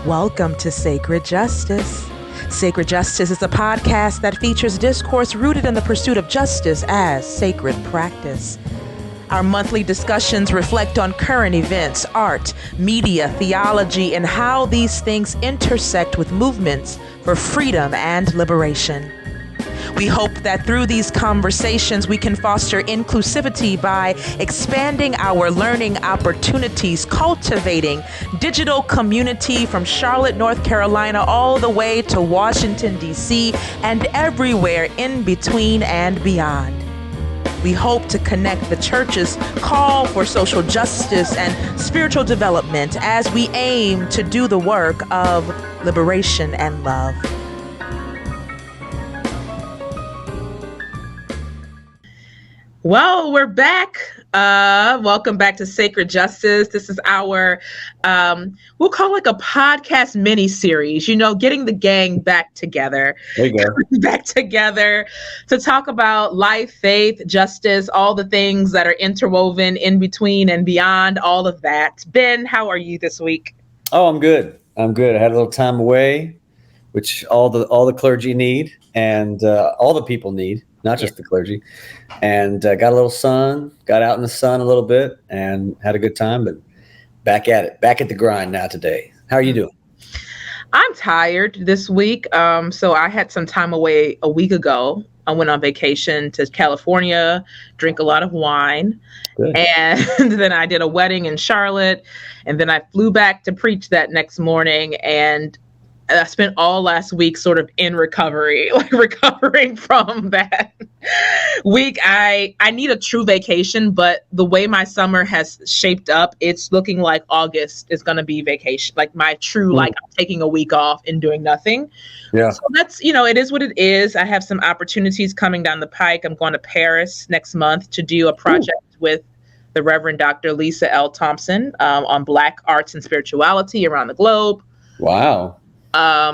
Welcome to Sacred Justice. Sacred Justice is a podcast that features discourse rooted in the pursuit of justice as sacred practice. Our monthly discussions reflect on current events, art, media, theology, and how these things intersect with movements for freedom and liberation. We hope that through these conversations, we can foster inclusivity by expanding our learning opportunities, cultivating digital community from Charlotte, North Carolina, all the way to Washington, D.C., and everywhere in between and beyond. We hope to connect the church's call for social justice and spiritual development as we aim to do the work of liberation and love. Well, we're back. Welcome back to Sacred Justice. This is our, we'll call it like a podcast mini-series, getting the gang back together. There you go. Back together to talk about life, faith, justice, all the things that are interwoven in between and beyond all of that. Ben, how are you this week? Oh, I'm good. I had a little time away, which all the clergy need and all the people need. Not just the clergy, and got a little sun, got out in the sun a little bit and had a good time, but back at the grind now today. How are you doing? I'm tired this week. So I had some time away a week ago. I went on vacation to California, drank a lot of wine. Good. And then I did a wedding in Charlotte, and then I flew back to preach that next morning, and I spent all last week sort of in recovery, like recovering from that week. I need a true vacation, but the way my summer has shaped up, it's looking like August is going to be vacation, like my true, like I'm taking a week off and doing nothing. Yeah. So that's, it is what it is. I have some opportunities coming down the pike. I'm going to Paris next month to do a project with the Reverend Dr. Lisa L. Thompson on Black arts and spirituality around the globe. Wow.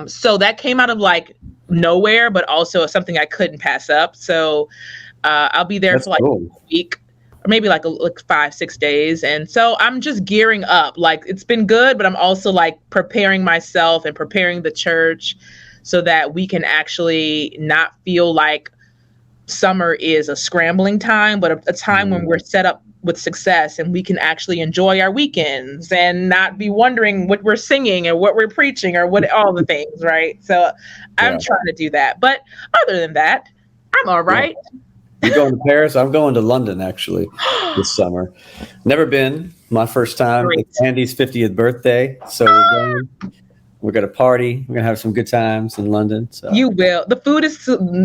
So that came out of like nowhere, but also something I couldn't pass up. So I'll be there That's for like cool. a week or maybe like 5-6 days. And so I'm just gearing up. Like it's been good, but I'm also like preparing myself and preparing the church so that we can actually not feel like summer is a scrambling time, but a time when we're set up with success and we can actually enjoy our weekends and not be wondering what we're singing or what we're preaching or what all the things, right? So I'm trying to do that. But other than that, I'm all right. Yeah. You're going to Paris? I'm going to London actually this summer. Never been. My first time. Great. It's Andy's 50th birthday. So we're going to party. We're going to have some good times in London. So you will. The food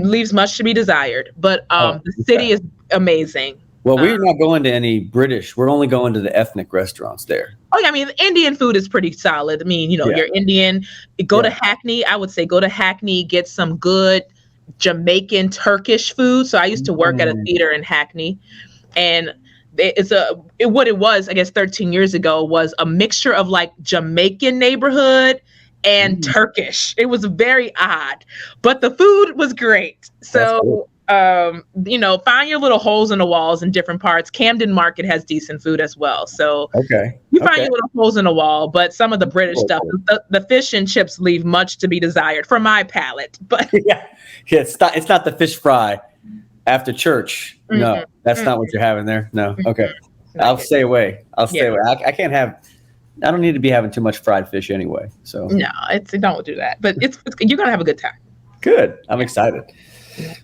leaves much to be desired, but the city is amazing. Well, we're not going to any British. We're only going to the ethnic restaurants there. Oh, yeah. I mean, the Indian food is pretty solid. I mean, you're Indian. Go to Hackney. I would say go to Hackney, get some good Jamaican Turkish food. So I used to work at a theater in Hackney, and what it was, I guess, 13 years ago was a mixture of like Jamaican neighborhood and Turkish. It was very odd, but the food was great. So. Find your little holes in the walls in different parts. Camden Market has decent food as well. So you find your little holes in the wall, but some of the British stuff, the fish and chips leave much to be desired for my palate. But it's not the fish fry after church. Mm-hmm. No, that's not what you're having there. No. Okay. I'll stay away. I can't have, I don't need to be having too much fried fish anyway. So no, don't do that, but you're going to have a good time. Good. I'm excited.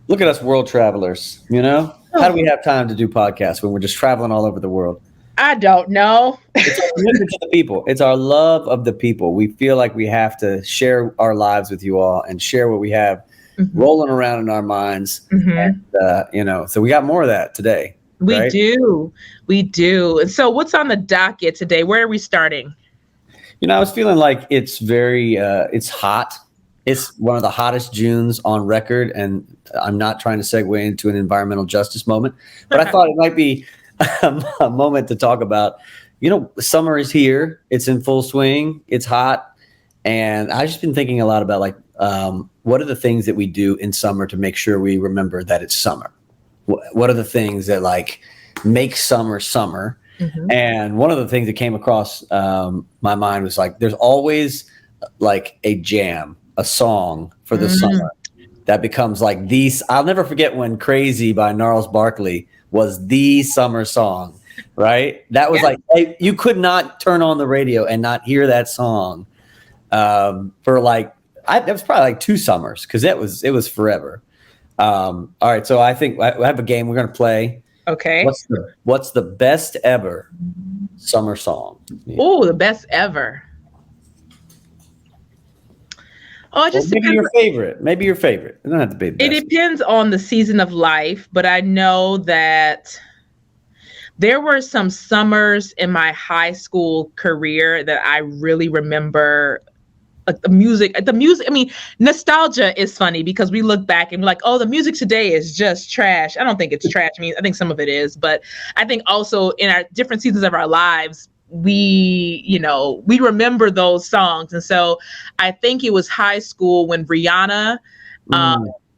Look at us world travelers, How do we have time to do podcasts when we're just traveling all over the world? I don't know. It's our commitment to the people. It's our love of the people. We feel like we have to share our lives with you all and share what we have rolling around in our minds. And, so we got more of that today. We do. And so what's on the docket today? Where are we starting? I was feeling like it's very, it's hot. It's one of the hottest Junes on record, and I'm not trying to segue into an environmental justice moment, but I thought it might be a moment to talk about, summer is here. It's in full swing. It's hot. And I've just been thinking a lot about what are the things that we do in summer to make sure we remember that it's summer? What are the things that make summer summer? And one of the things that came across my mind was there's always like a jam, a song for the summer that becomes like these. I'll never forget when Crazy by Gnarls Barkley was the summer song, right? That was like, you could not turn on the radio and not hear that song for like, that was probably like 2 summers because it was forever. All right. So I think I have a game we're going to play. Okay. What's the best ever summer song? Oh, the best ever. Oh, it just maybe your favorite. Maybe your favorite. It don't have to be the best. It depends on the season of life, but I know that there were some summers in my high school career that I really remember. Like the music. I mean, nostalgia is funny because we look back and we're like, oh, the music today is just trash. I don't think it's trash. I mean, I think some of it is, but I think also in our different seasons of our lives, we remember those songs. And so I think it was high school when Rihanna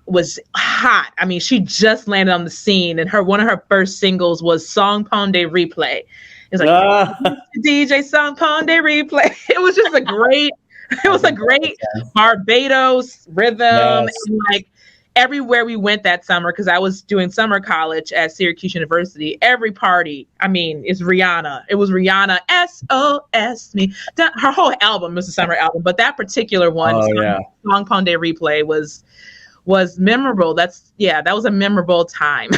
was hot. I mean, she just landed on the scene, and one of her first singles was Song Ponde Replay. It's like DJ Song Ponde Replay. It was just a great Barbados rhythm. Yes. And like everywhere we went that summer, because I was doing summer college at Syracuse University, every party, I mean, it's Rihanna. It was Rihanna, SOS me. Her whole album was a summer album, but that particular one, Song Ponde Replay, was memorable. That was a memorable time.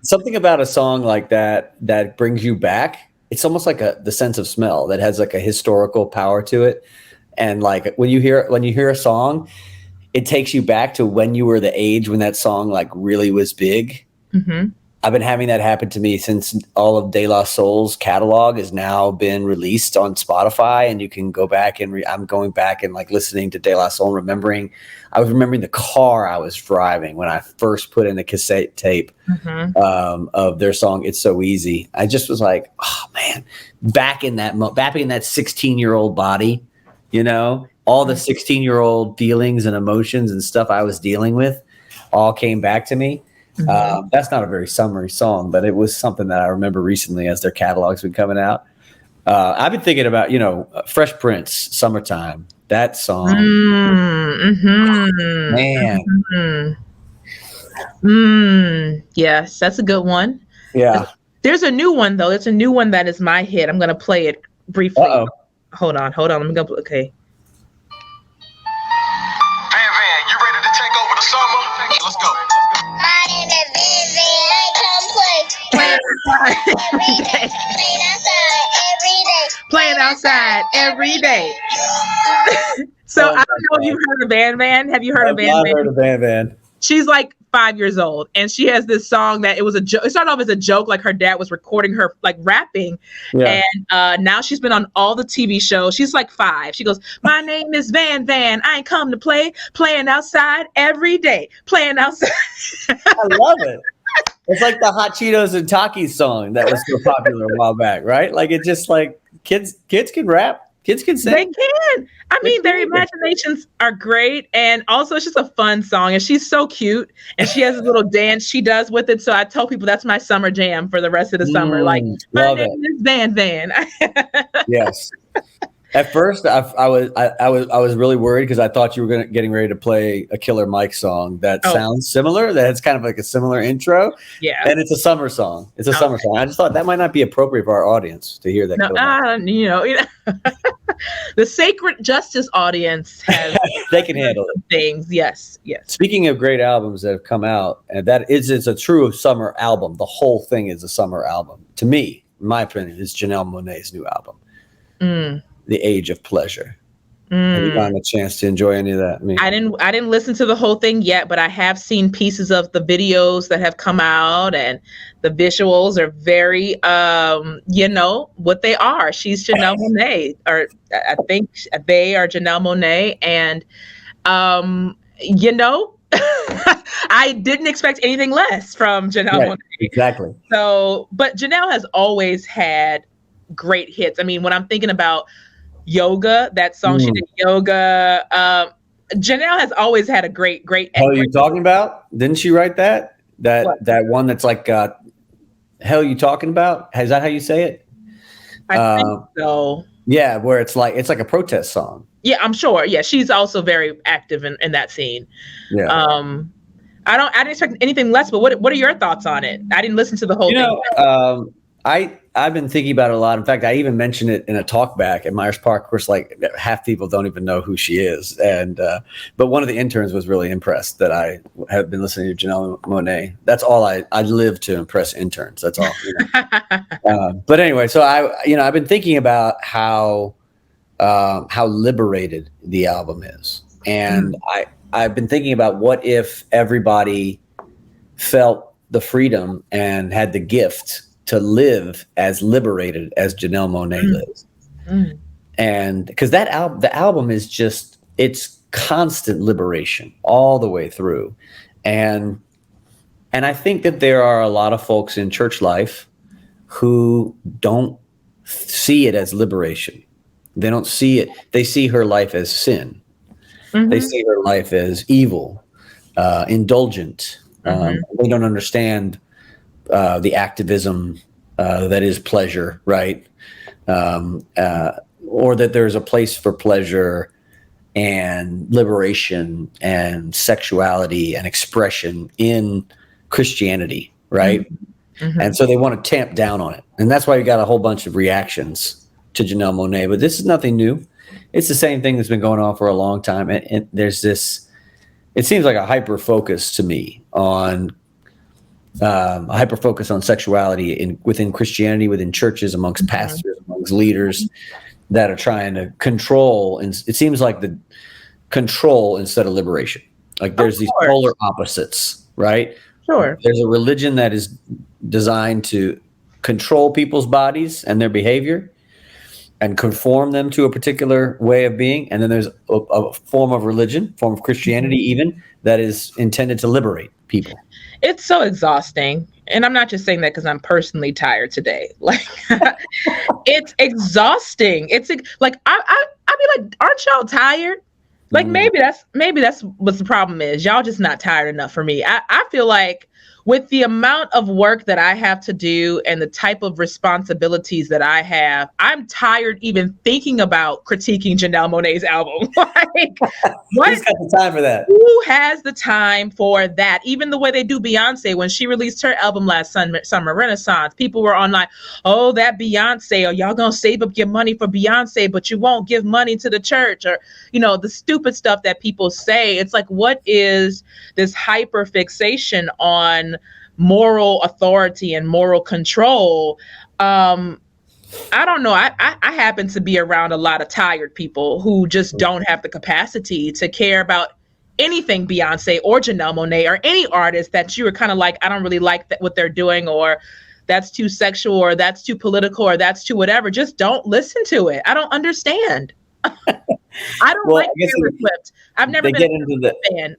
Something about a song like that brings you back. It's almost like the sense of smell that has like a historical power to it. And like when you hear a song, it takes you back to when you were the age when that song like really was big. Mm-hmm. I've been having that happen to me since all of De La Soul's catalog has now been released on Spotify, and you can go back and I'm going back and like listening to De La Soul and I was remembering the car I was driving when I first put in the cassette tape of their song "It's So Easy." I just was like, oh man, back in that 16-year-old body, all the 16-year-old feelings and emotions and stuff I was dealing with all came back to me. That's not a very summery song, but it was something that I remember recently as their catalog's been coming out. I've been thinking about, Fresh Prince, Summertime, that song. Man. Yes, that's a good one. Yeah. There's a new one, though. It's a new one that is my hit. I'm going to play it briefly. Uh-oh. Hold on. Let me go. Okay. Van, you ready to take over the summer? Let's go. My name is Van. I come play. Playing outside every day. So I don't know if you've heard of Van. Have you heard of Van? I've heard of Van. She's like 5 years old, and she has this song that it was a joke. It started off as a joke, like her dad was recording her like rapping, and now she's been on all the TV shows. She's like 5. She goes, "My name is Van. I ain't come to play, playing outside every day, playing outside." I love it. It's like the Hot Cheetos and Takis song that was so popular a while back, right? Like it just like kids can rap. Kids can sing. They can. I mean, their imaginations are great. And also, it's just a fun song. And she's so cute. And she has a little dance she does with it. So I tell people that's my summer jam for the rest of the summer. Like, my name is Van. Yes. At first, I was really worried because I thought you were getting ready to play a Killer Mike song that sounds similar. That's kind of like a similar intro. Yeah, and it's a summer song. It's a summer song. I just thought that might not be appropriate for our audience to hear that. The Sacred Justice audience has they can handle it. Things. Yes. Speaking of great albums that have come out, and it's a true summer album. The whole thing is a summer album. To me, in my opinion, is Janelle Monae's new album. The Age of Pleasure. Have you gotten a chance to enjoy any of that? I didn't listen to the whole thing yet, but I have seen pieces of the videos that have come out, and the visuals are very, what they are. She's Janelle Monae, or I think they are Janelle Monae, and I didn't expect anything less from Janelle Monae. Exactly. So, but Janelle has always had great hits. I mean, when I'm thinking about Yoga, that song she did, Yoga. Janelle has always had a great. Hell, are you talking about? Didn't she write that? That one that's like, hell, you talking about? Is that how you say it? I think so. Yeah, where it's like a protest song. Yeah, I'm sure. Yeah, she's also very active in that scene. Yeah. I didn't expect anything less, but what are your thoughts on it? I didn't listen to the whole thing. I've been thinking about it a lot. In fact, I even mentioned it in a talk back at Myers Park. Of course, like half people don't even know who she is. And but one of the interns was really impressed that I have been listening to Janelle Monae. That's all I live to impress interns. That's all. You know? But anyway, so I've been thinking about how liberated the album is, and I've been thinking about what if everybody felt the freedom and had the gift to live as liberated as Janelle Monae lives. And because the album is just, it's constant liberation all the way through. And I think that there are a lot of folks in church life who don't see it as liberation. They don't see it. They see her life as sin. They see her life as evil, indulgent. They don't understand the activism that is pleasure, right? Or that there's a place for pleasure and liberation and sexuality and expression in Christianity, right? And so they want to tamp down on it. And that's why you got a whole bunch of reactions to Janelle Monae. But this is nothing new. It's the same thing that's been going on for a long time. And there's this, it seems like a hyper focus to me on a hyper focus on sexuality within Christianity, within churches, amongst pastors, amongst leaders that are trying to control. And it seems like the control instead of liberation. Like there's these polar opposites, right? Sure. There's a religion that is designed to control people's bodies and their behavior and conform them to a particular way of being. And then there's a form of religion, form of Christianity even, that is intended to liberate people. It's so exhausting. And I'm not just saying that because I'm personally tired today. Like, it's exhausting. It's like, I'd be like, aren't y'all tired? Like, maybe that's what the problem is. Y'all just not tired enough for me. I feel like with the amount of work that I have to do and the type of responsibilities that I have, I'm tired even thinking about critiquing Janelle Monae's album. Like, who's got the time for that? Who has the time for that? Even the way they do Beyonce, when she released her album last summer, Renaissance, people were on like, oh, that Beyonce, or y'all gonna save up your money for Beyonce, but you won't give money to the church, or, you know, the stupid stuff that people say. It's like, what is this hyper fixation on moral authority and moral control? I don't know. I happen to be around a lot of tired people who just don't have the capacity to care about anything Beyonce or Janelle Monae or any artist that you were kind of like, I don't really like what they're doing, or that's too sexual, or that's too political, or that's too whatever. Just don't listen to it. I don't understand. I don't like Taylor Swift. I've never been a fan.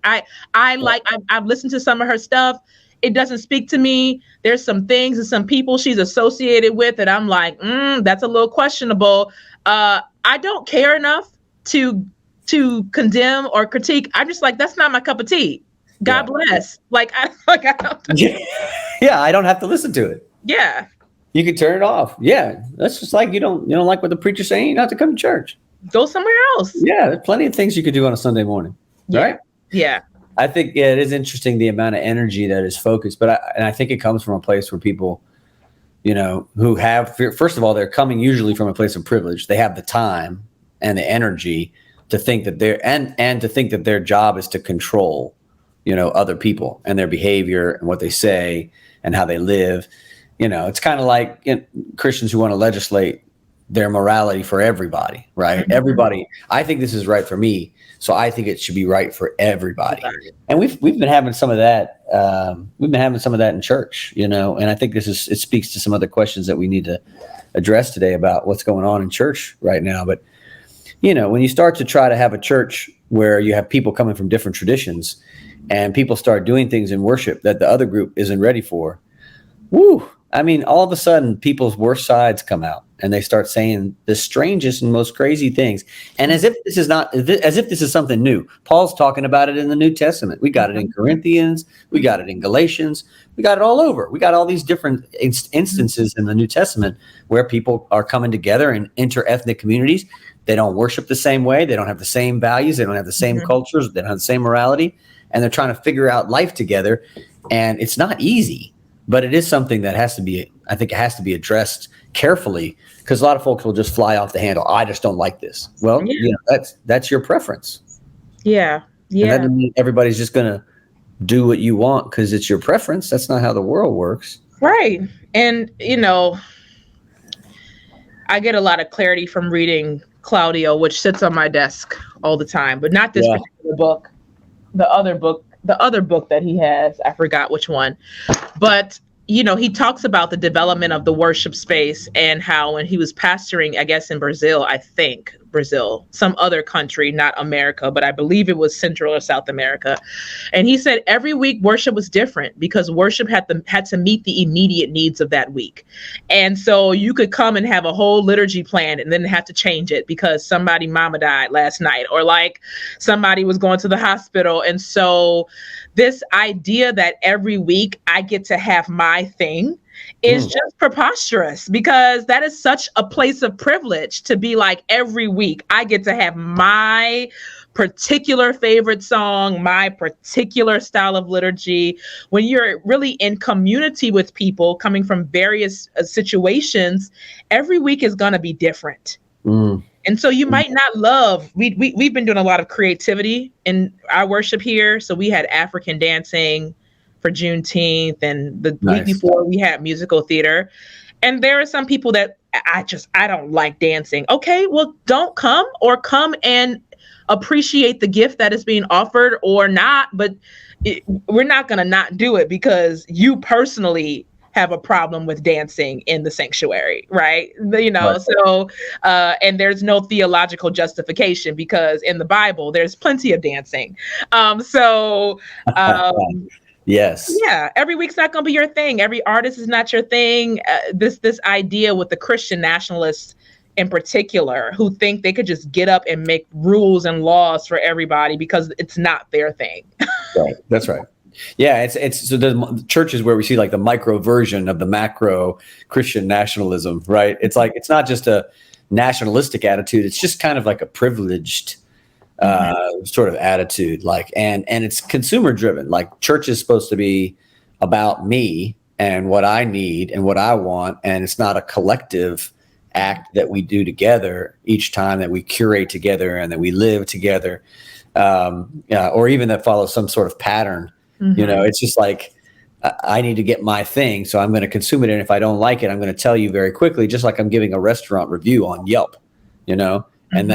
I've listened to some of her stuff. It doesn't speak to me. There's some things and some people she's associated with that I'm like, that's a little questionable. I don't care enough to condemn or critique. I'm just like, that's not my cup of tea. God bless. Like, I don't. Yeah, I don't have to listen to it. Yeah. You can turn it off. Yeah, that's just like you don't like what the preacher's saying. You don't have to come to church. Go somewhere else. Yeah, there's plenty of things you could do on a Sunday morning, right? Yeah. I think it is interesting the amount of energy that is focused, but I think it comes from a place where people, who have, first of all, they're coming usually from a place of privilege. They have the time and the energy to think that and to think that their job is to control, other people and their behavior and what they say and how they live. It's kind of like Christians who want to legislate their morality for everybody, right? Mm-hmm. Everybody. I think this is right for me, so I think it should be right for everybody. And we've been having some of that. We've been having some of that in church, and I think it speaks to some other questions that we need to address today about what's going on in church right now. But when you start to try to have a church where you have people coming from different traditions, and people start doing things in worship that the other group isn't ready for, I mean, all of a sudden, people's worst sides come out, and they start saying the strangest and most crazy things, and as if this is something new. Paul's talking about it in the New Testament. We got it in Corinthians, we got it in Galatians, we got it all over. We got all these different instances in the New Testament where people are coming together in inter-ethnic communities. They don't worship the same way, they don't have the same values, they don't have the same cultures, they don't have the same morality, and they're trying to figure out life together. And it's not easy, but it is something that has to be, I think it has to be addressed carefully, because a lot of folks will just fly off the handle. I just don't like this. Well, that's your preference. Yeah. And that doesn't mean everybody's just going to do what you want because it's your preference. That's not how the world works. Right. And, I get a lot of clarity from reading Claudio, which sits on my desk all the time, but not this particular book. The other book that he has, I forgot which one, but he talks about the development of the worship space and how when he was pastoring, I guess in Brazil, some other country, not America, but I believe it was Central or South America. And he said every week worship was different because worship had to meet the immediate needs of that week. And so you could come and have a whole liturgy planned and then have to change it because somebody mama died last night or like somebody was going to the hospital. And so this idea that every week I get to have my thing is just preposterous, because that is such a place of privilege to be like, every week I get to have my particular favorite song, my particular style of liturgy. When you're really in community with people coming from various situations, every week is going to be different. And so you might not love, we've been doing a lot of creativity in our worship here. So we had African dancing for Juneteenth, and the week before we had musical theater. And there are some people that I don't like dancing. Okay, well, don't come, or come and appreciate the gift that is being offered or not. But we're not going to not do it because you personally have a problem with dancing in the sanctuary, right? So, and there's no theological justification because in the Bible, there's plenty of dancing. Yes. Yeah. Every week's not going to be your thing. Every artist is not your thing. This idea with the Christian nationalists in particular, who think they could just get up and make rules and laws for everybody because it's not their thing. Right. That's right. Yeah, it's so the church is where we see like the micro version of the macro Christian nationalism, right? It's like, it's not just a nationalistic attitude, it's just kind of like a privileged sort of attitude, like, and it's consumer driven. Like, church is supposed to be about me and what I need and what I want, and it's not a collective act that we do together each time, that we curate together and that we live together, or even that follows some sort of pattern. It's just like, I need to get my thing, so I'm going to consume it, and if I don't like it, I'm going to tell you very quickly, just like I'm giving a restaurant review on Yelp, and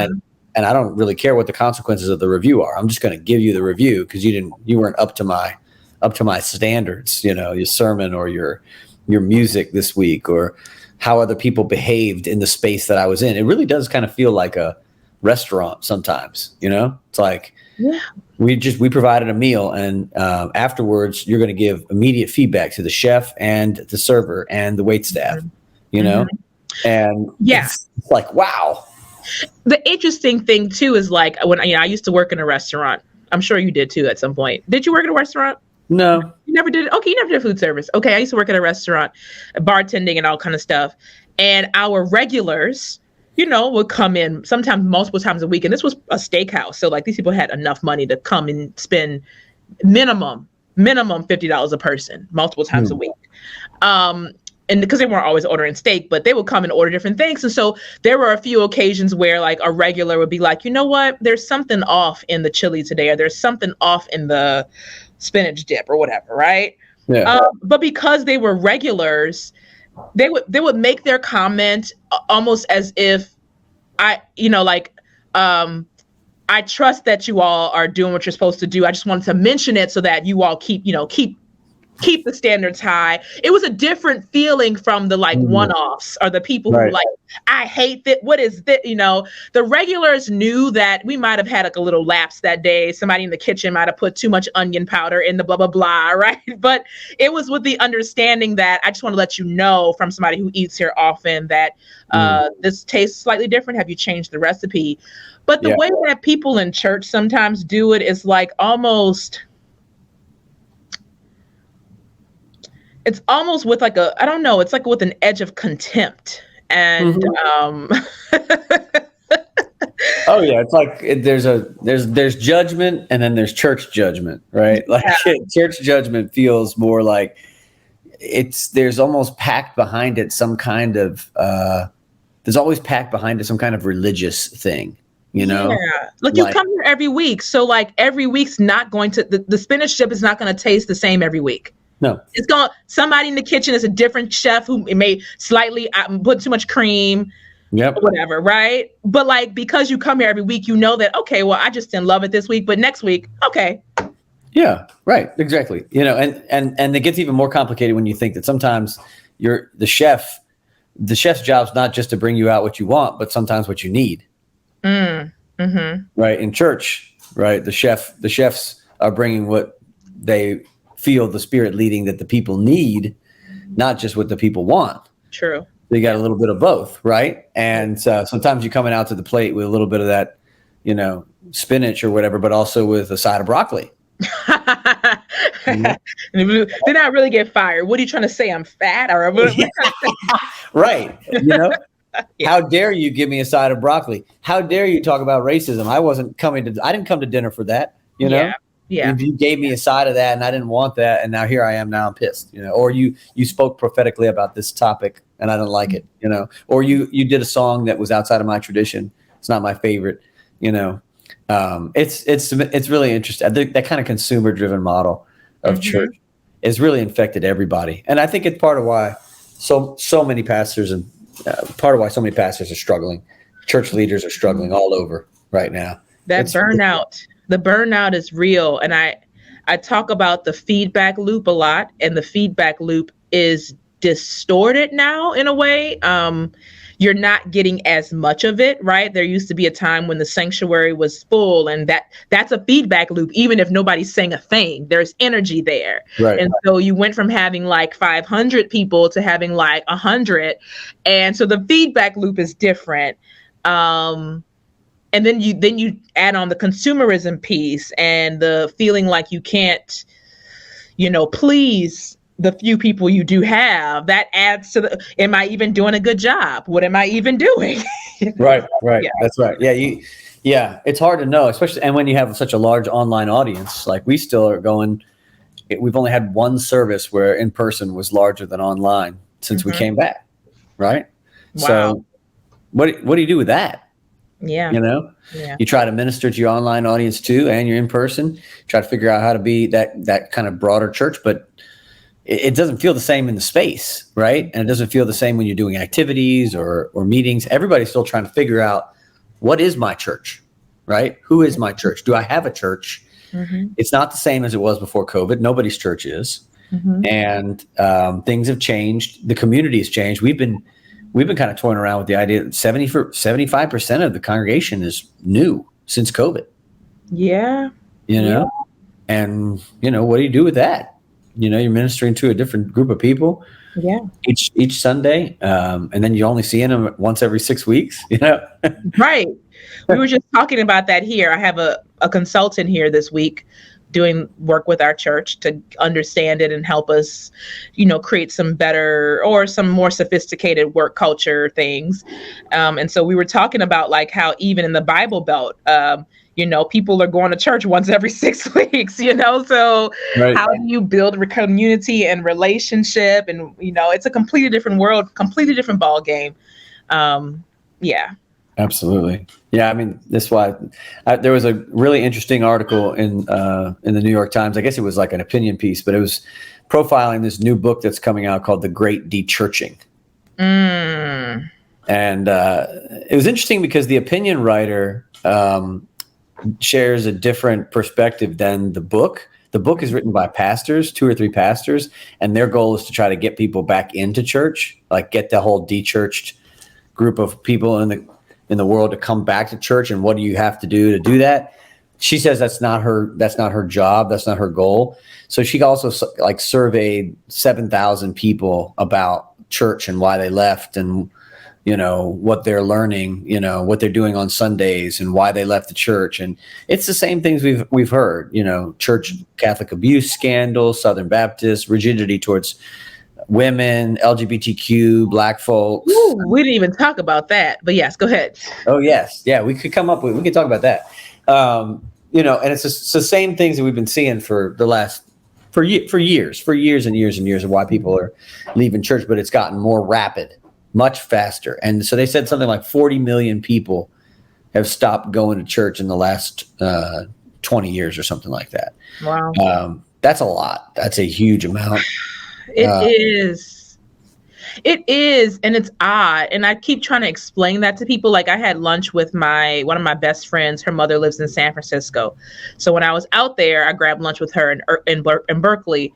I don't really care what the consequences of the review are. I'm just going to give you the review because you weren't up to my standards, your sermon or your music this week, or how other people behaved in the space that I was in. It really does kind of feel like a restaurant sometimes, it's like, we provided a meal, and afterwards you're going to give immediate feedback to the chef and the server and the wait staff, and it's like, wow. The interesting thing too is like when I used to work in a restaurant. I'm sure you did too at some point. Did you work in a restaurant? No. You never did it? Okay, you never did food service. Okay, I used to work at a restaurant, bartending and all kind of stuff. And our regulars, would come in sometimes multiple times a week. And this was a steakhouse. So like these people had enough money to come and spend minimum $50 a person multiple times a week. And because they weren't always ordering steak, but they would come and order different things. And so there were a few occasions where like a regular would be like, you know what, there's something off in the chili today, or there's something off in the spinach dip or whatever, right? Yeah. But because they were regulars, they would make their comment almost as if I trust that you all are doing what you're supposed to do. I just wanted to mention it so that you all keep keep the standards high. It was a different feeling from the like one-offs or the people who like, I hate that. What is that? You know, the regulars knew that we might have had like a little lapse that day. Somebody in the kitchen might have put too much onion powder in the blah, blah, blah. Right. But it was with the understanding that I just want to let you know from somebody who eats here often that this tastes slightly different. Have you changed the recipe? But the way that people in church sometimes do it is like it's almost with like I don't know, it's like with an edge of contempt. And oh yeah, it's like there's judgment and then there's church judgment, right? Like church judgment feels more like there's almost packed behind it some kind of there's always packed behind it some kind of religious thing, you know? Yeah. Look, you come here every week, so like every week's not going to the spinach dip is not going to taste the same every week. No, it's somebody in the kitchen is a different chef who may slightly put too much cream, or whatever, right? But like, because you come here every week, you know that, okay, well, I just didn't love it this week, but next week, okay. Yeah, right. Exactly. You know, and it gets even more complicated when you think that sometimes the chef's job's not just to bring you out what you want, but sometimes what you need. Right. In church, right. The chefs are bringing what they feel the Spirit leading that the people need, not just what the people want. True. They got a little bit of both, right? And sometimes you're coming out to the plate with a little bit of that, you know, spinach or whatever, but also with a side of broccoli. Then I really get fired. What are you trying to say? I'm fat or right? You know, how dare you give me a side of broccoli? How dare you talk about racism? I didn't come to dinner for that. You know. Yeah. You gave me a side of that and I didn't want that. And now here I am. Now I'm pissed, you know, or you spoke prophetically about this topic and I didn't like it, you know, or you did a song that was outside of my tradition. It's not my favorite, you know. It's really interesting. I think that kind of consumer driven model of church has really infected everybody. And I think it's part of why so many pastors and part of why so many pastors are struggling. Church leaders are struggling all over right now. The burnout is real. And I talk about the feedback loop a lot, and the feedback loop is distorted now in a way. You're not getting as much of it, right? There used to be a time when the sanctuary was full, and that's a feedback loop. Even if nobody's saying a thing, there's energy there. Right. And so you went from having like 500 people to having like 100. And so the feedback loop is different. And then you add on the consumerism piece and the feeling like you can't, you know, please the few people you do have. That adds to am I even doing a good job? What am I even doing? Right. Yeah. That's right. Yeah. It's hard to know, especially, and when you have such a large online audience, like we still are going, we've only had one service where in person was larger than online since we came back. Right. Wow. So what do you do with that? Yeah. You know, you try to minister to your online audience too, and you're in person, try to figure out how to be that kind of broader church, but it doesn't feel the same in the space, right? And it doesn't feel the same when you're doing activities or meetings. Everybody's still trying to figure out, what is my church, right? Who is my church? Do I have a church? It's not the same as it was before COVID. Nobody's church is. And things have changed. The community has changed. We've been kind of toying around with the idea that 75% of the congregation is new since COVID. Yeah. You know, and you know, what do you do with that? You know, you're ministering to a different group of people. Yeah. Each Sunday, and then you're only seeing them once every 6 weeks. You know. Right. We were just talking about that here. I have a consultant here this week doing work with our church to understand it and help us, you know, create some better or some more sophisticated work culture things. And so we were talking about like how even in the Bible Belt, you know, people are going to church once every 6 weeks, you know, so how do you build community and relationship? And, you know, it's a completely different world, completely different ball game. Yeah. Absolutely. Yeah. I mean, that's why there was a really interesting article in the New York Times. I guess it was like an opinion piece, but it was profiling this new book that's coming out called The Great Dechurching. And it was interesting because the opinion writer shares a different perspective than the book. The book is written by pastors, 2 or 3 pastors, and their goal is to try to get people back into church, like get the whole de-churched group of people in the world to come back to church. And what do you have to do that? She says that's not her job. That's not her goal. So she also like surveyed 7,000 people about church and why they left, and what they're learning, what they're doing on Sundays and why they left the church. And it's the same things we've heard, church Catholic abuse scandal, Southern Baptist, rigidity towards women, LGBTQ, Black folks. Ooh, we didn't even talk about that, but yes, go ahead. Oh yes. Yeah. We could talk about that. And it's the same things that we've been seeing for years and years of why people are leaving church, but it's gotten more rapid, much faster. And so they said something like 40 million people have stopped going to church in the last 20 years or something like that. Wow. That's a lot. That's a huge amount. It is, and it's odd. And I keep trying to explain that to people. Like I had lunch with one of my best friends. Her mother lives in San Francisco. So when I was out there, I grabbed lunch with her in Berkeley.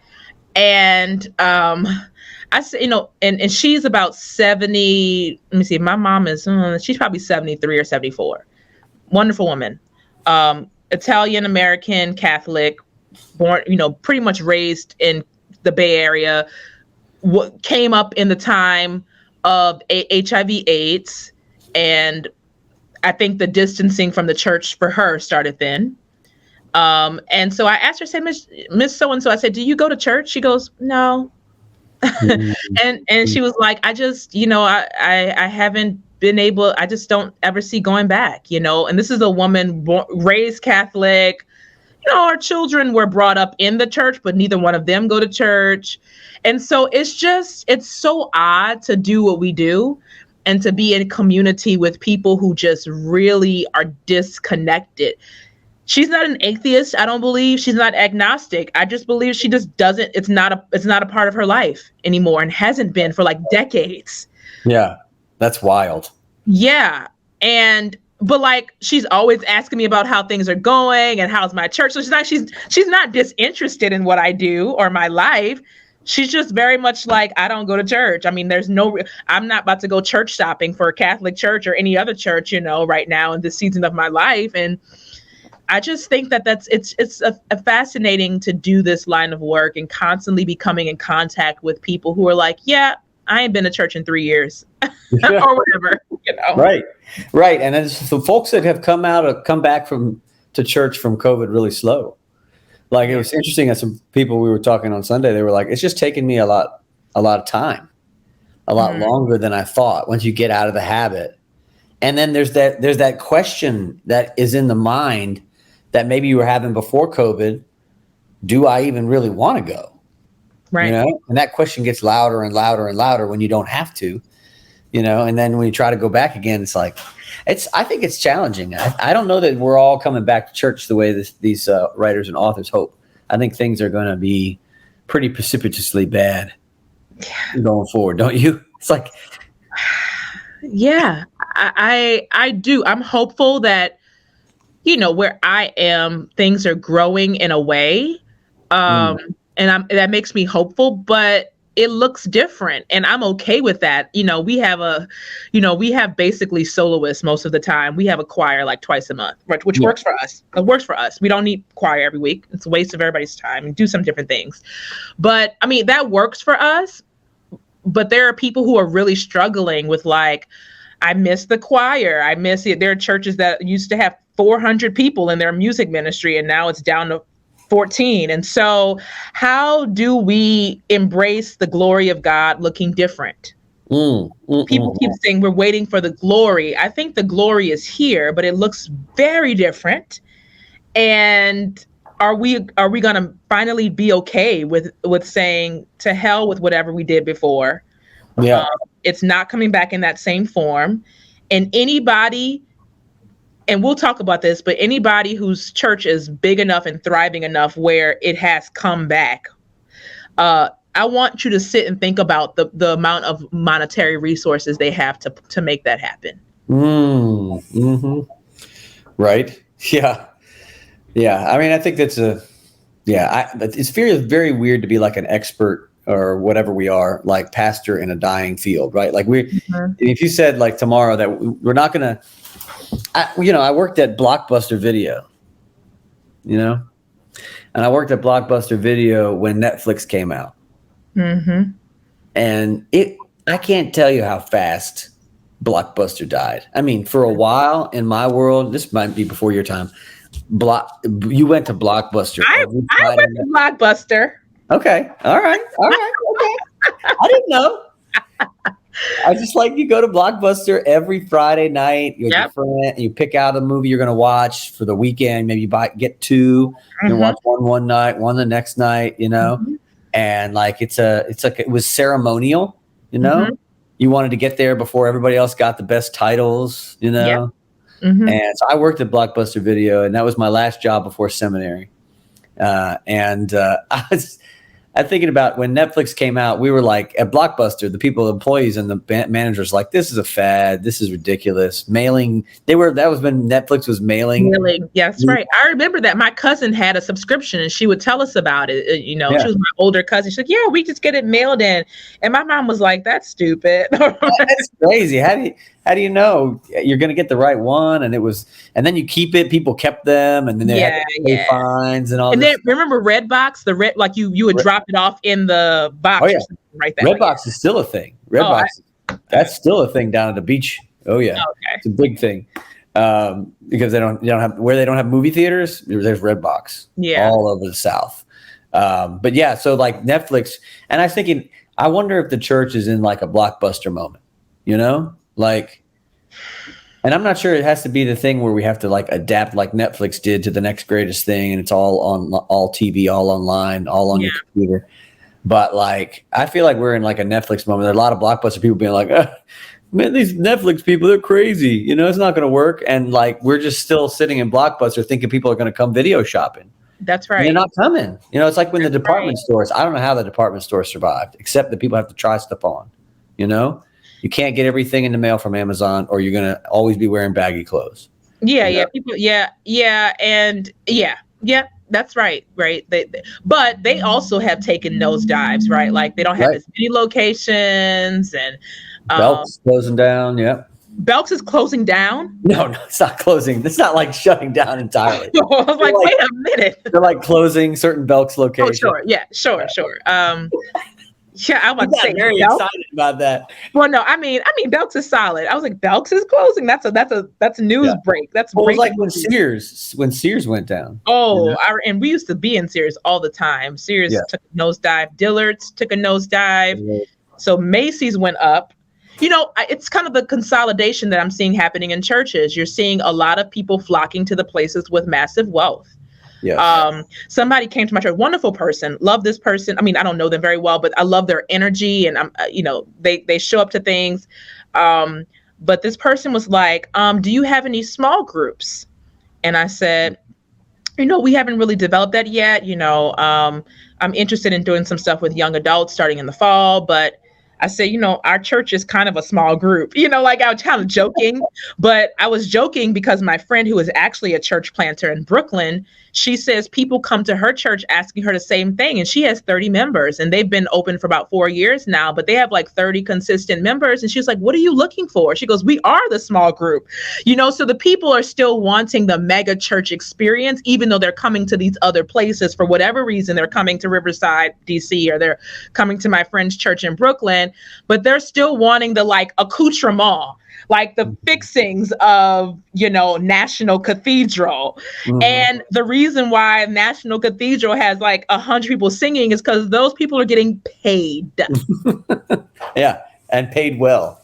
And I said, and she's about 70. Let me see. My mom is, she's probably 73 or 74. Wonderful woman. Italian American Catholic, born, pretty much raised in the Bay Area. What came up in the time of HIV/AIDS, and I think the distancing from the church for her started then. And so I asked her, say, Miss So-and-so, I said, do you go to church? She goes, no. and she was like, I just, I haven't been able, I just don't ever see going back, and this is a woman raised Catholic. Our children were brought up in the church, but neither one of them go to church. And so it's so odd to do what we do and to be in community with people who just really are disconnected. She's not an atheist. I don't believe she's not agnostic. I just believe she just doesn't, it's not a part of her life anymore and hasn't been for like decades. Yeah. That's wild. Yeah. But like she's always asking me about how things are going and how's my church. So she's not disinterested in what I do or my life. She's just very much like, I don't go to church. I mean, I'm not about to go church shopping for a Catholic church or any other church, right now in this season of my life. And I just think that it's a fascinating to do this line of work and constantly be coming in contact with people who are like, yeah, I ain't been to church in 3 years or whatever, Right. And then the folks that have come back to church from COVID really slow. Like it was interesting that some people we were talking on Sunday, they were like, it's just taken me a lot of time, a lot longer than I thought once you get out of the habit. And then there's that question that is in the mind that maybe you were having before COVID. Do I even really want to go? Right. And that question gets louder and louder and louder when you don't have to, and then when you try to go back again, it's like, I think it's challenging. I don't know that we're all coming back to church the way these writers and authors hope. I think things are going to be pretty precipitously bad going forward. Don't you? It's like, yeah, I do. I'm hopeful that, where I am, things are growing in a way. And that makes me hopeful, but it looks different, and I'm okay with that. We have basically soloists most of the time. We have a choir like twice a month, right, which works for us. It works for us. We don't need choir every week. It's a waste of everybody's time and do some different things. But I mean, that works for us. But there are people who are really struggling with like, I miss the choir. I miss it. There are churches that used to have 400 people in their music ministry, and now it's down to 14. And so how do we embrace the glory of God looking different? People keep saying we're waiting for the glory. I think the glory is here, but it looks very different. And are we going to finally be okay with saying to hell with whatever we did before? Yeah. It's not coming back in that same form. And anybody, and we'll talk about this, but anybody whose church is big enough and thriving enough where it has come back, I want you to sit and think about the amount of monetary resources they have to make that happen. Right. Yeah. I mean, I think that's Yeah, it's very weird to be like an expert or whatever we are, like pastor in a dying field, right? Like if you said like tomorrow that we're not gonna, I worked at Blockbuster Video, and I worked at Blockbuster Video when Netflix came out, and I can't tell you how fast Blockbuster died. I mean, for a while in my world, this might be before your time. You went to Blockbuster. I went to Blockbuster. Okay. All right. Okay. I didn't know. I just like you go to Blockbuster every Friday night. You're with your friend, and you pick out a movie you're going to watch for the weekend. Maybe you get two, and watch one night, one the next night. And like it was ceremonial. You wanted to get there before everybody else got the best titles. And so I worked at Blockbuster Video, and that was my last job before seminary. I'm thinking about when Netflix came out, we were like at Blockbuster, the employees and the managers, like, this is a fad. This is ridiculous. Mailing. That was when Netflix was mailing. Yes, right. I remember that my cousin had a subscription and she would tell us about it. She was my older cousin. She's like, yeah, we just get it mailed in. And my mom was like, that's stupid. That's crazy. How do you know you're going to get the right one? And then you keep it. People kept them, and then they had to pay fines and all. And then remember Redbox, like you would drop it off in the box. Oh yeah, right there. Redbox is still a thing. Redbox, that's still a thing down at the beach. Oh yeah, okay. It's a big thing because they don't have movie theaters. There's Redbox all over the South. But yeah, so like Netflix, and I was thinking, I wonder if the church is in like a Blockbuster moment, like, and I'm not sure it has to be the thing where we have to like adapt like Netflix did to the next greatest thing, and it's all on all TV, all online, all on your computer. But like, I feel like we're in like a Netflix moment. There are a lot of Blockbuster people being like, man, these Netflix people, they're crazy. It's not going to work. And like, we're just still sitting in Blockbuster thinking people are going to come video shopping. That's right. And they're not coming. It's like when the department stores, I don't know how the department store survived, except that people have to try stuff on, You can't get everything in the mail from Amazon, or you're going to always be wearing baggy clothes. Yeah. People, that's right. Right. But they also have taken nosedives, right? Like they don't have as many locations, and Belk's closing down. Yeah. Belk's is closing down? No, it's not closing. It's not like shutting down entirely. I was like, wait a minute. They're like closing certain Belk's locations. Oh, sure. Yeah, sure. Yeah, I was very excited about that. Well, no, I mean, Belk's is solid. I was like, Belk's is closing. That's a news break. That's it was like when Sears went down. Oh, and we used to be in Sears all the time. Sears took a nosedive. Dillard's took a nosedive. Yeah. So Macy's went up. It's kind of the consolidation that I'm seeing happening in churches. You're seeing a lot of people flocking to the places with massive wealth. Yes. Somebody came to my church, wonderful person, love this person. I mean, I don't know them very well, but I love their energy, and they show up to things. But this person was like, do you have any small groups? And I said, we haven't really developed that yet. I'm interested in doing some stuff with young adults starting in the fall, but I say, our church is kind of a small group, like I was kind of joking, but I was joking because my friend who is actually a church planter in Brooklyn, she says people come to her church asking her the same thing. And she has 30 members, and they've been open for about 4 years now, but they have like 30 consistent members. And she's like, what are you looking for? She goes, we are the small group, so the people are still wanting the mega church experience, even though they're coming to these other places for whatever reason. They're coming to Riverside, DC, or they're coming to my friend's church in Brooklyn, but they're still wanting the like accoutrement, like the fixings of, National Cathedral. Mm-hmm. And the reason why National Cathedral has like 100 people singing is because those people are getting paid. Yeah. And paid well.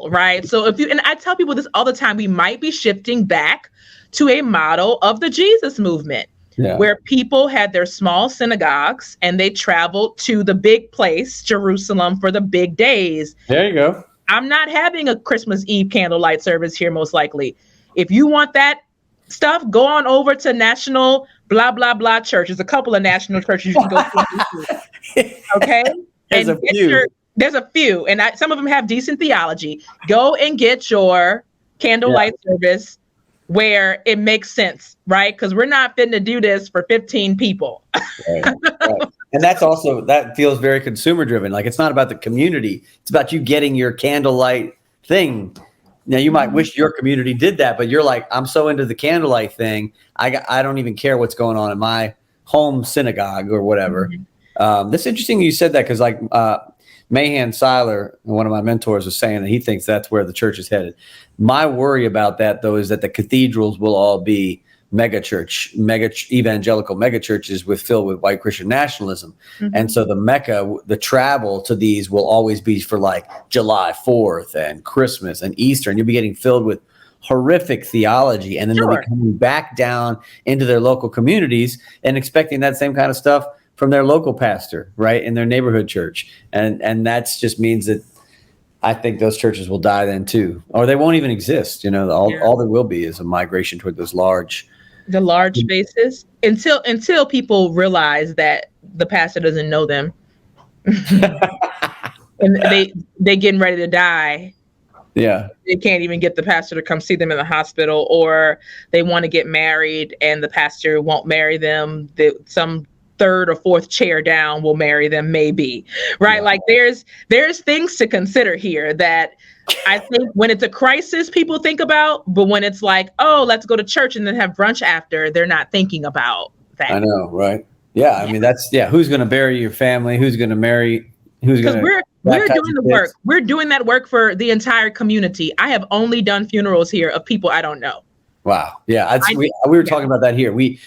Right? So and I tell people this all the time, we might be shifting back to a model of the Jesus movement. Yeah. Where people had their small synagogues and they traveled to the big place, Jerusalem, for the big days. There you go. I'm not having a Christmas Eve candlelight service here, most likely. If you want that stuff, go on over to National blah, blah, blah church. There's a couple of national churches you can go to. Okay? There's a few. And some of them have decent theology. Go and get your candlelight service where it makes sense, right? Because we're not fitting to do this for 15 people. Right. And that's also, that feels very consumer driven. Like, it's not about the community. It's about you getting your candlelight thing. Now, you might wish your community did that, but you're like, I'm so into the candlelight thing. I don't even care what's going on in my home synagogue or whatever. That's interesting you said that, because like Mahan Seiler, one of my mentors, was saying that he thinks that's where the church is headed. My worry about that, though, is that the cathedrals will all be evangelical mega churches filled with white Christian nationalism. And so the Mecca, the travel to these will always be for like July 4th and Christmas and Easter, and you'll be getting filled with horrific theology, and then they'll be coming back down into their local communities and expecting that same kind of stuff from their local pastor, right, in their neighborhood church. And that just means that I think those churches will die then too, or they won't even exist. All there will be is a migration toward those large spaces until people realize that the pastor doesn't know them, and they getting ready to die. Yeah, they can't even get the pastor to come see them in the hospital, or they want to get married and the pastor won't marry them. Some third or fourth chair down will marry them, maybe, right? Yeah. Like there's things to consider here that I think when it's a crisis, people think about, but when it's like, oh, let's go to church and then have brunch after, they're not thinking about that. I know, right? Yeah, I mean, who's going to bury your family? Who's going to marry? Who's going to? We're doing the work. We're doing that work for the entire community. I have only done funerals here of people I don't know. Wow. Yeah. We were talking about that here. We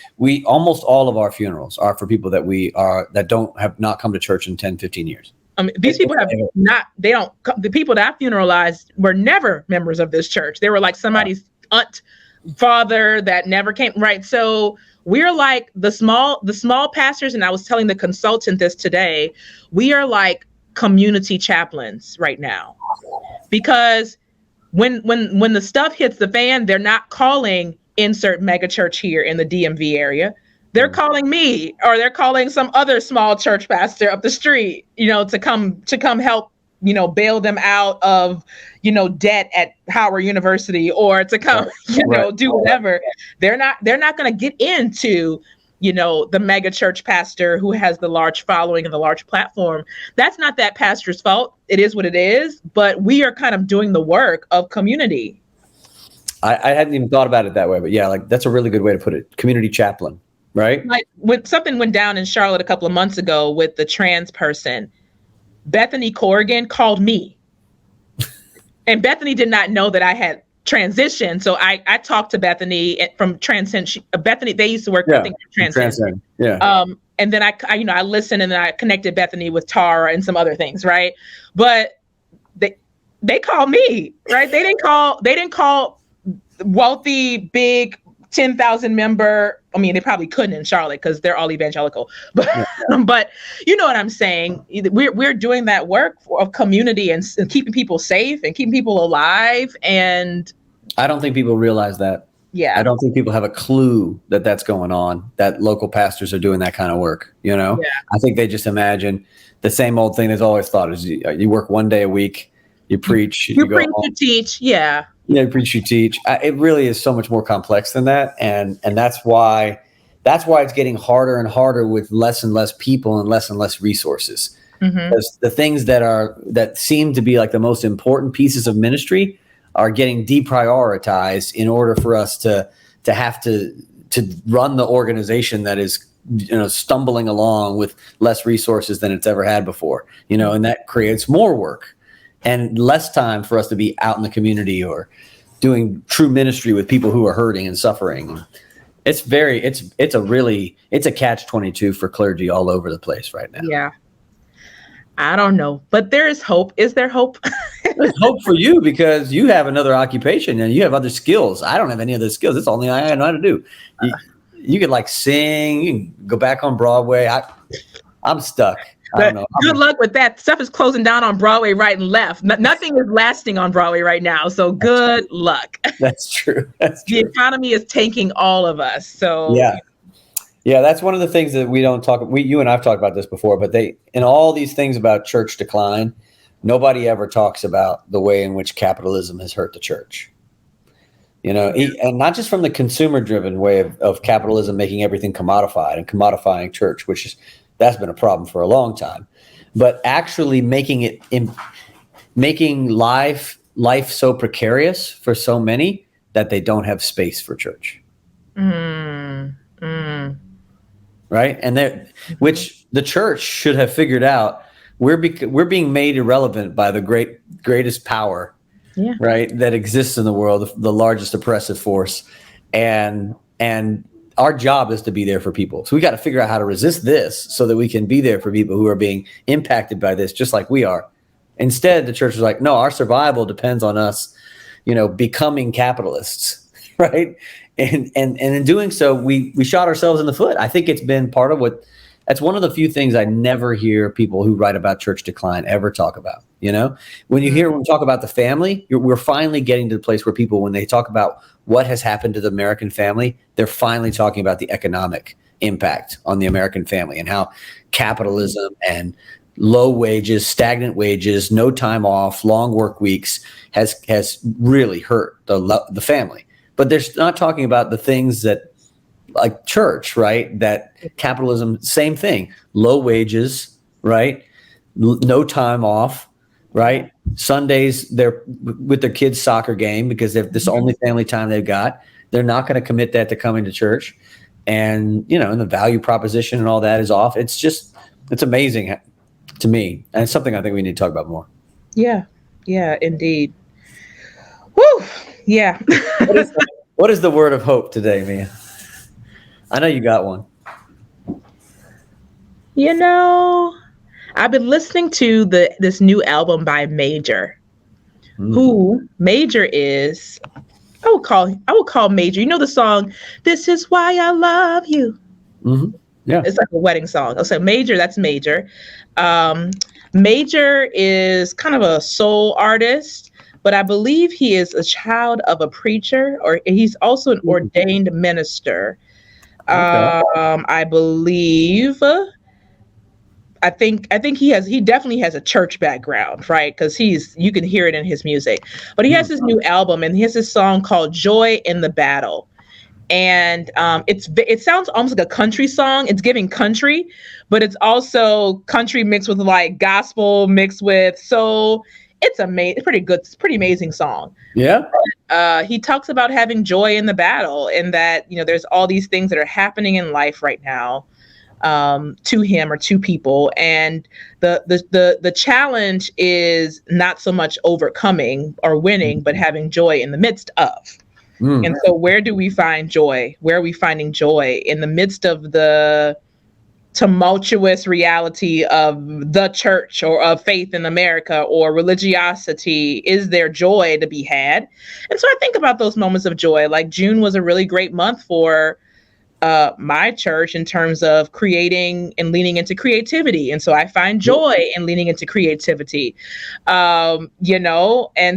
almost all of our funerals are for people that have not come to church in 10, 15 years. These people the people that I funeralized were never members of this church. They were like somebody's aunt, father that never came. Right. So we're like the small pastors. And I was telling the consultant this today, we are like community chaplains right now, because when the stuff hits the fan, they're not calling insert mega church here in the DMV area. They're calling me, or they're calling some other small church pastor up the street, to come help, bail them out of, debt at Howard University, or to come, do whatever. They're not going to get into, the mega church pastor who has the large following and the large platform. That's not that pastor's fault. It is what it is, but we are kind of doing the work of community. I hadn't even thought about it that way, but yeah, like that's a really good way to put it. Community chaplain. Right. Like when something went down in Charlotte a couple of months ago with the trans person, Bethany Corrigan called me. And Bethany did not know that I had transitioned. So I talked to Bethany from Transcend. Bethany, they used to work, I think, Transcend. Yeah. And then I listened, and then I connected Bethany with Tara and some other things, right? But they called me, right? They didn't call wealthy, big 10,000 member. I mean, they probably couldn't in Charlotte because they're all evangelical, but you know what I'm saying? We're doing that work of community and keeping people safe and keeping people alive. And I don't think people realize that. Yeah. I don't think people have a clue that that's going on, that local pastors are doing that kind of work. Yeah. I think they just imagine the same old thing that's always thought is you work one day a week, you preach, you preach, you teach. Yeah. Yeah, preach, you teach. It really is so much more complex than that, and that's why it's getting harder and harder with less and less people and less resources. Because the things that seem to be like the most important pieces of ministry are getting deprioritized in order for us to have to run the organization that is stumbling along with less resources than it's ever had before. And that creates more work and less time for us to be out in the community or doing true ministry with people who are hurting and suffering. It's a catch-22 for clergy all over the place right now. Yeah. I don't know, but there is hope. Is there hope? There's hope for you because you have another occupation and you have other skills. I don't have any other skills. That's the only thing I know how to do. You could like sing, you can go back on Broadway. I'm stuck. I don't know. Good luck with that. Stuff is closing down on Broadway right and left. Nothing is lasting on Broadway right now. So good luck. That's true. The economy is tanking all of us. So yeah, that's one of the things that we don't talk. You and I've talked about this before, but in all these things about church decline, nobody ever talks about the way in which capitalism has hurt the church. And not just from the consumer-driven way of capitalism making everything commodified and commodifying church, that's been a problem for a long time, but actually making life so precarious for so many that they don't have space for church. Right, and which the church should have figured out. We're being made irrelevant by the greatest power. Yeah. Right, that exists in the world, the largest oppressive force, and our job is to be there for people. So we got to figure out how to resist this so that we can be there for people who are being impacted by this, just like we are. Instead, the church was like, no, our survival depends on us, becoming capitalists, right? And in doing so, we shot ourselves in the foot. I think it's been part of that's one of the few things I never hear people who write about church decline ever talk about. When we talk about the family, we're finally getting to the place where people, when they talk about what has happened to the American family, they're finally talking about the economic impact on the American family and how capitalism and low wages, stagnant wages, no time off, long work weeks has really hurt the family. But they're not talking about the things that, like church, right? That capitalism, same thing, low wages, right? No time off, right? Sundays, they're with their kids' soccer game because this is the only family time they've got. They're not going to commit that to coming to church. And, and the value proposition and all that is off. It's amazing to me. And it's something I think we need to talk about more. Yeah. Yeah, indeed. Woo. Yeah. What is the word of hope today, Mia? I know you got one. I've been listening to this new album by Major. Who Major is? I would call Major. The song "This Is Why I Love You." Mm-hmm. Yeah, it's like a wedding song. So Major, that's Major. Major is kind of a soul artist, but I believe he is a child of a preacher, or he's also an ordained minister. Okay. I believe. I think he definitely has a church background, right? Because you can hear it in his music. But he has his new album, and he has this song called "Joy in the Battle," and it sounds almost like a country song. It's giving country, but it's also country mixed with like gospel mixed with soul. It's pretty good. It's a pretty amazing song. Yeah. He talks about having joy in the battle, and that there's all these things that are happening in life right now to him or to people, and the challenge is not so much overcoming or winning, but having joy in the midst of. And so, where do we find joy? Where are we finding joy in the midst of the tumultuous reality of the church or of faith in America or religiosity? Is there joy to be had? And so I think about those moments of joy. Like June was a really great month for my church in terms of creating and leaning into creativity. And so I find joy in leaning into creativity, and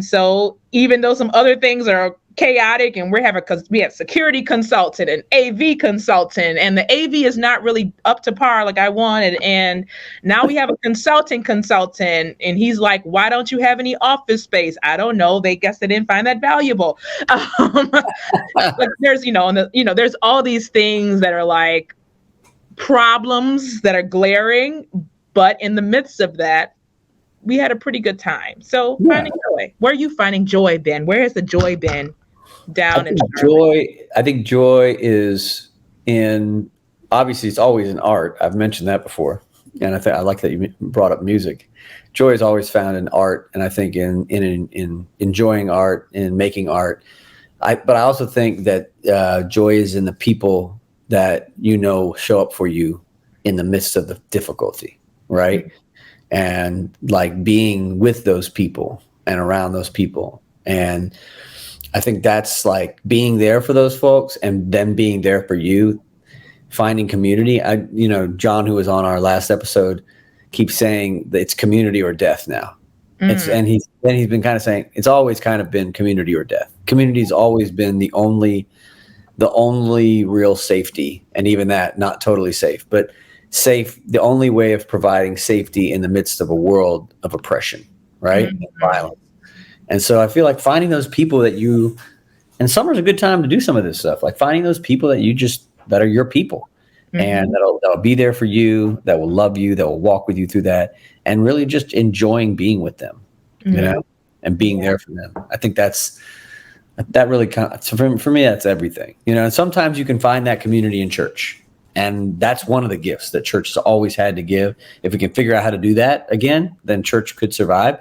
so even though some other things are chaotic and we have security consultant and AV consultant, and the AV is not really up to par like I wanted. And now we have a consultant, and he's like, why don't you have any office space? I don't know. They didn't find that valuable. Like there's, there's all these things that are like problems that are glaring, but in the midst of that, we had a pretty good time. So finding joy. Where are you finding joy, Ben? Where has the joy been? Down in I think joy is obviously it's always in art. I've mentioned that before. And I like that you brought up music. Joy is always found in art. And I think in enjoying art, in making art. But I also think that joy is in the people that, show up for you in the midst of the difficulty. Right. And like being with those people and around those people. And I think that's like being there for those folks and them being there for you, finding community. John, who was on our last episode, keeps saying that it's community or death now. And he's been kind of saying it's always kind of been community or death. Community's always been the only real safety, and even that not totally safe, but safe, the only way of providing safety in the midst of a world of oppression, right? And violence. And so I feel like finding those people that you And summer's a good time to do some of this stuff, like finding those people that are your people, and that'll be there for you, that will love you, that will walk with you through that, and really just enjoying being with them, you know, and being there for them. I think that really for me, that's everything, you know. And sometimes you can find that community in church, and that's one of the gifts that church has always had to give. If we can figure out how to do that again, then church could survive.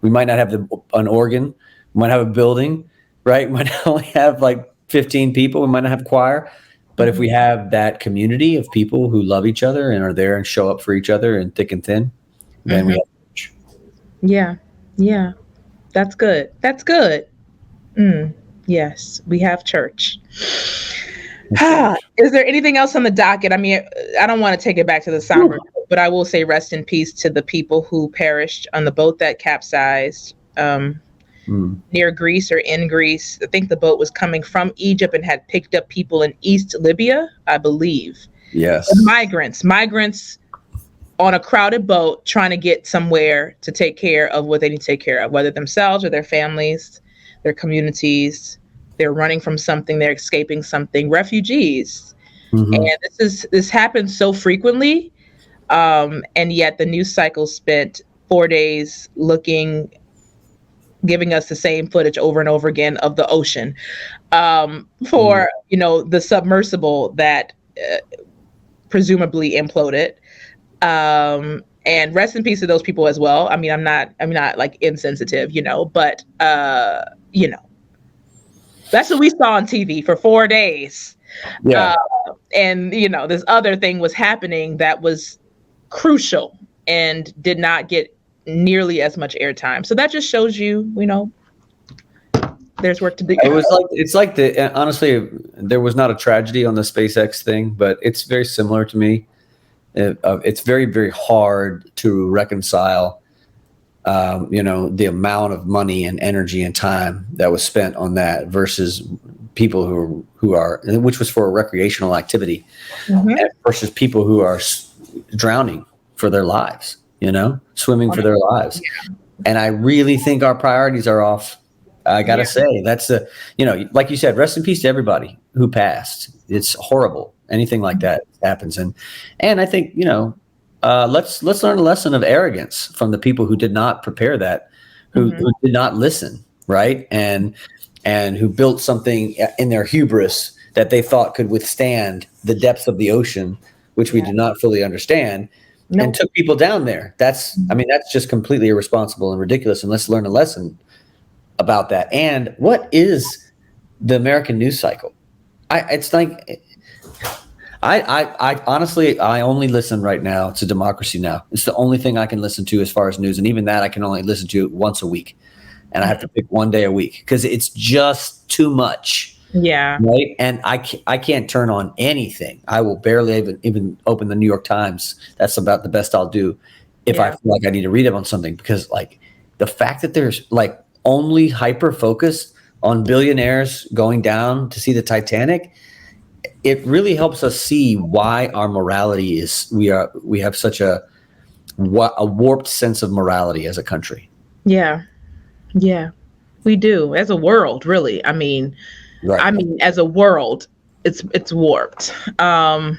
We might not have an organ, we might have a building, right? We might only have like 15 people, we might not have choir, but if we have that community of people who love each other and are there and show up for each other in thick and thin, then we have church. Yeah, that's good. Yes, we have church. Is there anything else on the docket? I mean, I don't want to take it back to the somber, but I will say rest in peace to the people who perished on the boat that capsized near Greece or in Greece. I think the boat was coming from Egypt and had picked up people in East Libya, I believe. Yes. Migrants on a crowded boat trying to get somewhere to take care of what they need to take care of, whether themselves or their families, their communities. They're running from something, they're escaping something, refugees. And this happens so frequently. And yet the news cycle spent 4 days giving us the same footage over and over again of the ocean for, you know, the submersible that presumably imploded. And rest in peace to those people as well. I mean, I'm not like insensitive, you know, but, you know, that's what we saw on TV for 4 days. Yeah. And, you know, this other thing was happening that was crucial and did not get nearly as much airtime. So that just shows you, you know, there's work to do. Honestly, there was not a tragedy on the SpaceX thing, but it's very similar to me. It's very, very hard to reconcile, you know, the amount of money and energy and time that was spent on that versus people who are, which was for a recreational activity, versus people who are drowning for their lives, you know, swimming for their lives. And I really think our priorities are off. I gotta say, that's you know, like you said, rest in peace to everybody who passed. It's horrible. Anything like that happens. And I think, you know, let's learn a lesson of arrogance from the people who did not prepare that, who did not listen, right? And who built something in their hubris that they thought could withstand the depths of the ocean, which we do not fully understand, and took people down there. That's just completely irresponsible and ridiculous. And let's learn a lesson about that. And what is the American news cycle? I honestly, I only listen right now to Democracy Now! It's the only thing I can listen to as far as news. And even that I can only listen to once a week. And I have to pick one day a week because it's just too much. Yeah. Right. And I can't turn on anything. I will barely even open the New York Times. That's about the best I'll do if I feel like I need to read up on something, because like the fact that there's like only hyper focus on billionaires going down to see the Titanic, it really helps us see why our morality is, we have such a warped sense of morality as a country. Yeah, we do as a world, really. I mean, as a world, it's warped. The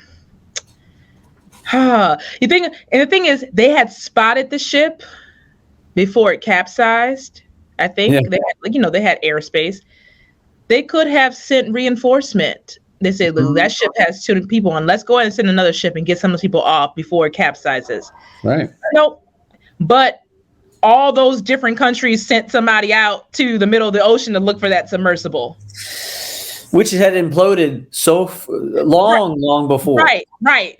thing is, they had spotted the ship before it capsized. I think they had airspace. They could have sent reinforcement. They said, look, that ship has 2 people on. Let's go ahead and send another ship and get some of those people off before it capsizes. Right. Nope. But all those different countries sent somebody out to the middle of the ocean to look for that submersible, which had imploded so long before. Right.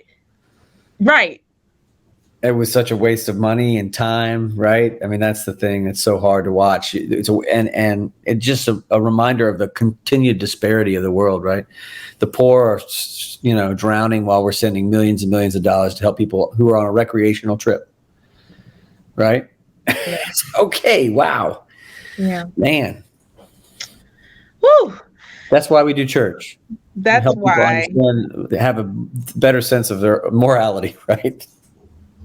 It was such a waste of money and time, right? I mean, that's the thing that's so hard to watch. And it's just a reminder of the continued disparity of the world, right? The poor are, you know, drowning while we're sending millions and millions of dollars to help people who are on a recreational trip, right? Yeah. Okay, wow. Yeah. Man. Woo. That's why we do church. That's why. Have a better sense of their morality, right?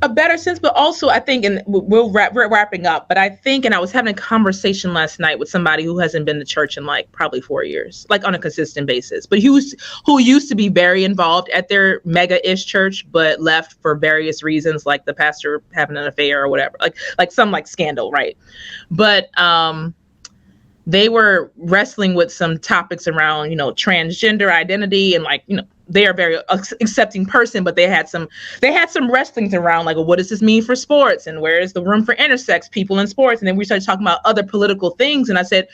a better sense, but also I think, and we're wrapping up, but I think, and I was having a conversation last night with somebody who hasn't been to church in like probably 4 years, like on a consistent basis, but who used to be very involved at their mega-ish church, but left for various reasons, like the pastor having an affair or whatever, like some like scandal, right? But they were wrestling with some topics around, transgender identity, and like, they are a very accepting person, but they had some wrestlings around like, well, what does this mean for sports, and where is the room for intersex people in sports? And then we started talking about other political things, and I said,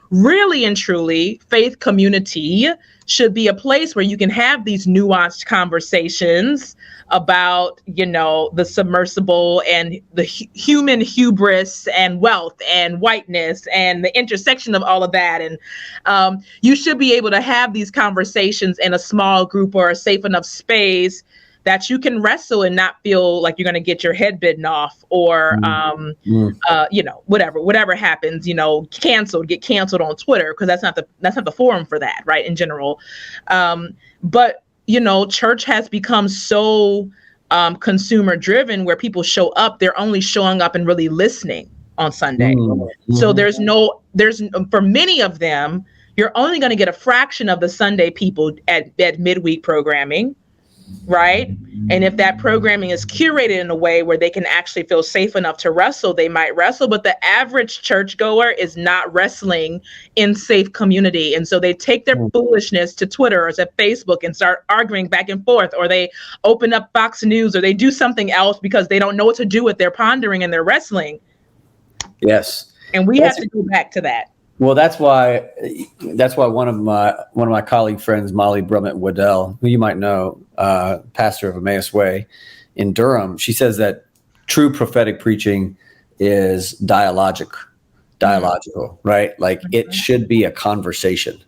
really and truly, faith community should be a place where you can have these nuanced conversations about, the submersible and the human hubris and wealth and whiteness and the intersection of all of that. And you should be able to have these conversations in a small group or a safe enough space that you can wrestle and not feel like you're going to get your head bitten off or, whatever happens, get canceled on Twitter, because that's not the forum for that, right, in general. But church has become so consumer driven, where people show up, they're only showing up and really listening on Sunday. Mm-hmm. So there's for many of them, you're only going to get a fraction of the Sunday people at midweek programming, right? And if that programming is curated in a way where they can actually feel safe enough to wrestle, they might wrestle. But the average churchgoer is not wrestling in safe community. And so they take their foolishness to Twitter or to Facebook and start arguing back and forth, or they open up Fox News, or they do something else because they don't know what to do with their pondering and their wrestling. Yes. And we have to go back to that. Well, that's why one of my colleague friends, Molly Brummett Waddell, who you might know, pastor of Emmaus Way in Durham, she says that true prophetic preaching is dialogical, right? Like it should be a conversation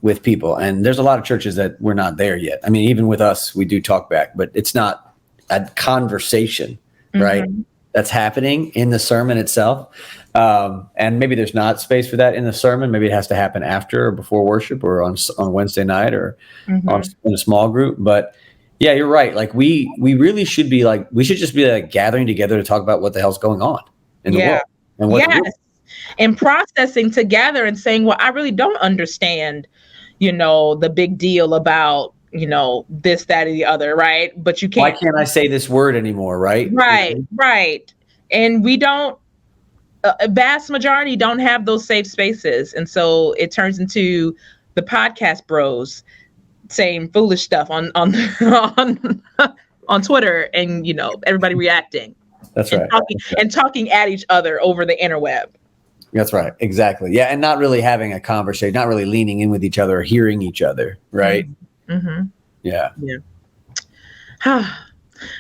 with people. And there's a lot of churches that we're not there yet. I mean, even with us, we do talk back, but it's not a conversation, right? That's happening in the sermon itself. And maybe there's not space for that in the sermon. Maybe it has to happen after or before worship, or on Wednesday night, or in a small group. But yeah, you're right. Like we really should be like, we should just be like gathering together to talk about what the hell's going on in the world. And what and processing together and saying, well, I really don't understand, the big deal about, this, that, or the other, right? But you can't. Why can't I say this word anymore, right? Right. And we don't, a vast majority don't have those safe spaces. And so it turns into the podcast bros saying foolish stuff on Twitter, and, everybody reacting. That's right. And talking at each other over the interweb. That's right. Exactly. Yeah. And not really having a conversation, not really leaning in with each other or hearing each other. Right. Mm-hmm. Yeah.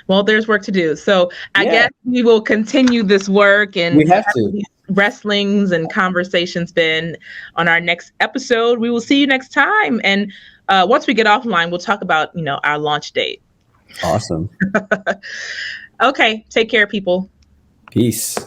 Well, there's work to do. So I guess we will continue this work, and we have to. These wrestlings and conversations then on our next episode. We will see you next time. And once we get offline, we'll talk about, our launch date. Awesome. Okay. Take care, people. Peace.